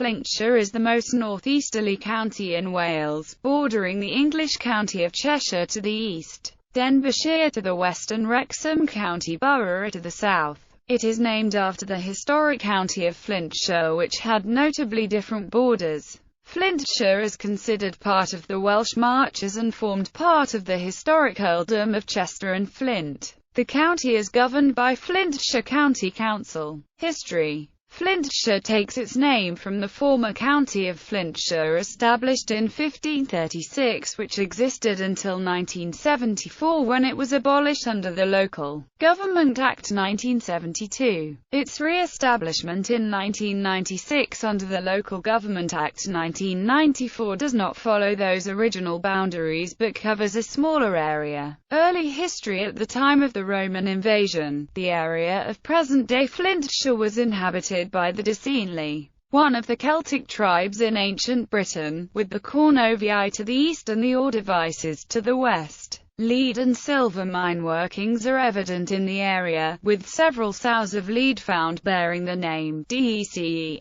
Flintshire is the most northeasterly county in Wales, bordering the English county of Cheshire to the east, Denbighshire to the west and Wrexham County Borough to the south. It is named after the historic county of Flintshire, which had notably different borders. Flintshire is considered part of the Welsh Marches and formed part of the historic earldom of Chester and Flint. The county is governed by Flintshire County Council. History. Flintshire takes its name from the former county of Flintshire, established in 1536, which existed until 1974 when it was abolished under the Local Government Act 1972. Its re-establishment in 1996 under the Local Government Act 1994 does not follow those original boundaries but covers a smaller area. Early history. At the time of the Roman invasion, the area of present-day Flintshire was inhabited by the Decenni, one of the Celtic tribes in ancient Britain, with the Cornovii to the east and the Ordovices to the west. Lead and silver mine workings are evident in the area, with several sows of lead found bearing the name Decengi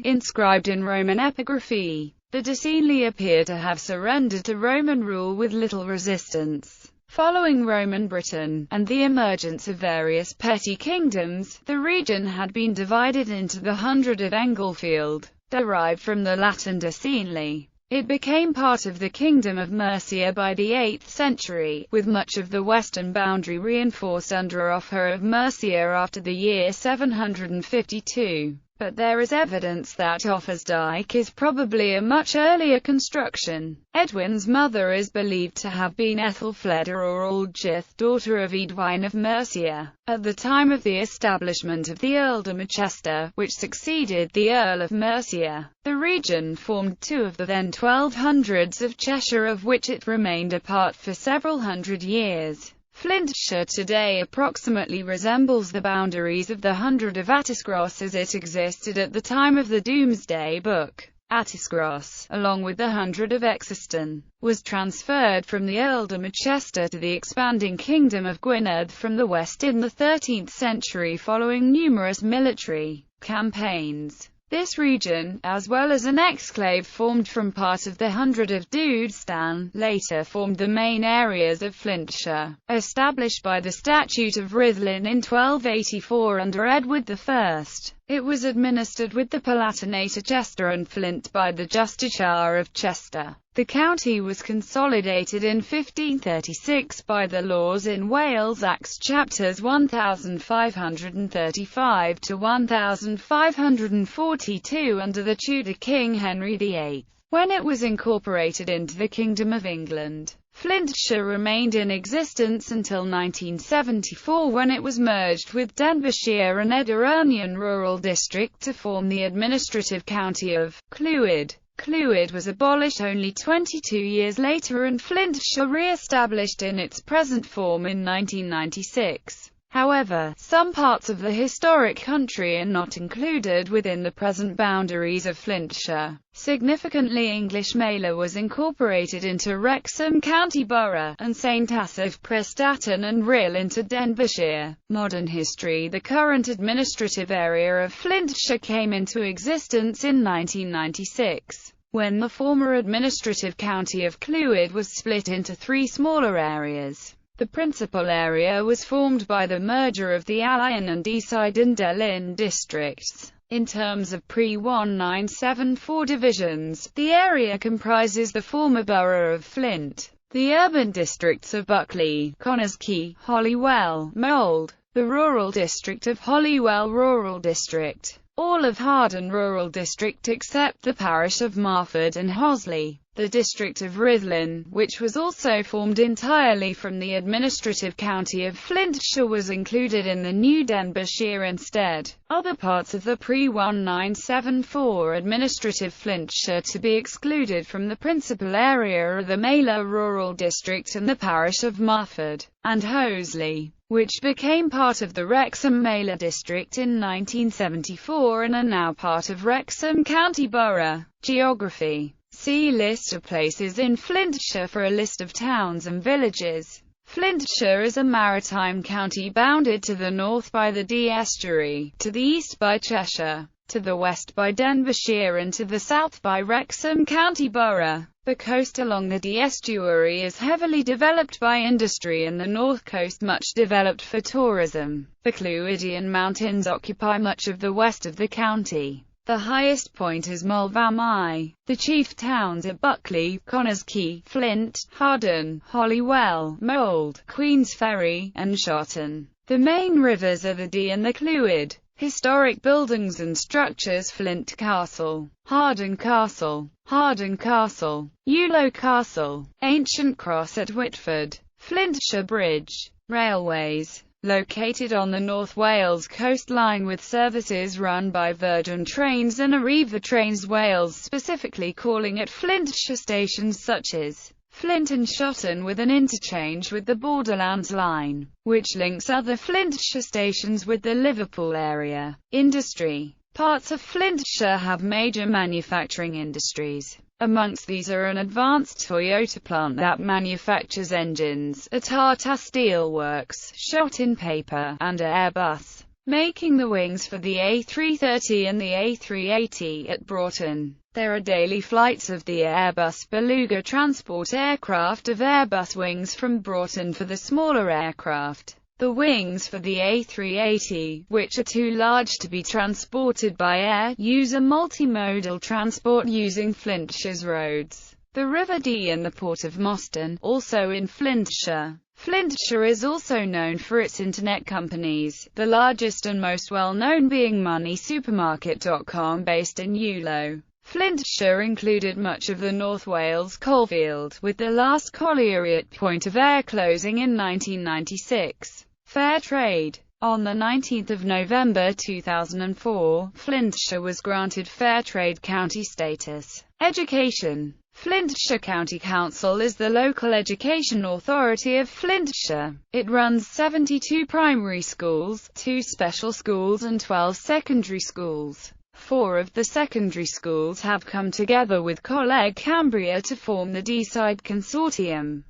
inscribed in Roman epigraphy. The Decenni appear to have surrendered to Roman rule with little resistance. Following Roman Britain, and the emergence of various petty kingdoms, the region had been divided into the hundred of Englefield, derived from the Latin Decenni. It became part of the Kingdom of Mercia by the 8th century, with much of the western boundary reinforced under Offa of Mercia after the year 752. But there is evidence that Offa's dyke is probably a much earlier construction. Edwin's mother is believed to have been Ethelfleda or Aldgith, daughter of Edwin of Mercia. At the time of the establishment of the earldom of Chester, which succeeded the Earl of Mercia, the region formed two of the then 1200s of Cheshire, of which it remained a part for several hundred years. Flintshire today approximately resembles the boundaries of the hundred of Attisgross as it existed at the time of the Domesday Book. Attisgross, along with the hundred of Exeston, was transferred from the earldom of Chester to the expanding kingdom of Gwynedd from the west in the 13th century following numerous military campaigns. This region, as well as an exclave formed from part of the hundred of Dudestan, later formed the main areas of Flintshire. Established by the Statute of Rhuddlan in 1284 under Edward I, it was administered with the Palatinate of Chester and Flint by the Justiciar of Chester. The county was consolidated in 1536 by the Laws in Wales Acts chapters 1535 to 1542 under the Tudor King Henry VIII, when it was incorporated into the Kingdom of England. Flintshire remained in existence until 1974 when it was merged with Denbighshire and Edirnean Rural District to form the administrative county of Clwyd. Clwyd was abolished only 22 years later and Flintshire re-established in its present form in 1996. However, some parts of the historic country are not included within the present boundaries of Flintshire. Significantly, English Maelor was incorporated into Wrexham County Borough, and St Asaph Prestatyn and Rhyl into Denbighshire. Modern history. The current administrative area of Flintshire came into existence in 1996, when the former administrative county of Clwyd was split into three smaller areas. The principal area was formed by the merger of the Alain and Deeside and Delyn districts. In terms of pre-1974 divisions, the area comprises the former borough of Flint, the urban districts of Buckley, Connors-Key, Holywell, Mold, the rural district of Holywell Rural District, all of Harden Rural District except the parish of Marford and Hosley, the district of Rhuddlan, which was also formed entirely from the administrative county of Flintshire, was included in the new Denbighshire instead. Other parts of the pre-1974 administrative Flintshire to be excluded from the principal area are the Maelor Rural District and the parish of Marford and Hosley, which became part of the Wrexham Maelor District in 1974 and are now part of Wrexham County Borough. Geography. See List of places in Flintshire for a list of towns and villages. Flintshire is a maritime county bounded to the north by the Dee estuary, to the east by Cheshire, to the west by Denbighshire and to the south by Wrexham County Borough. The coast along the Dee estuary is heavily developed by industry and the north coast much developed for tourism. The Clwydian Mountains occupy much of the west of the county. The highest point is Mulvamai. The chief towns are Buckley, Connors Quay, Flint, Harden, Holywell, Mold, Queensferry, and Shotton. The main rivers are the Dee and the Clwyd. Historic buildings and structures: Flint Castle, Harden Castle, Ewloe Castle, Ancient Cross at Whitford, Flintshire Bridge. Railways. Located on the North Wales coastline with services run by Virgin Trains and Arriva Trains Wales, specifically calling at Flintshire stations such as Flint and Shotton, with an interchange with the Borderlands line, which links other Flintshire stations with the Liverpool area. Industry. Parts of Flintshire have major manufacturing industries. Amongst these are an advanced Toyota plant that manufactures engines, a Tata Steel Works, Shotton Paper, and Airbus, making the wings for the A330 and the A380 at Broughton. There are daily flights of the Airbus Beluga transport aircraft of Airbus wings from Broughton for the smaller aircraft. The wings for the A380, which are too large to be transported by air, use a multimodal transport using Flintshire's roads, the River Dee and the Port of Moston, also in Flintshire. Flintshire is also known for its internet companies, the largest and most well-known being MoneySupermarket.com, based in Ewloe. Flintshire included much of the North Wales coalfield, with the last colliery point of Ayr closing in 1996. Fair trade. On 19 November 2004, Flintshire was granted Fair Trade County status. Education. Flintshire County Council is the local education authority of Flintshire. It runs 72 primary schools, 2 special schools and 12 secondary schools. 4 of the secondary schools have come together with Coleg Cambria to form the Deeside Consortium.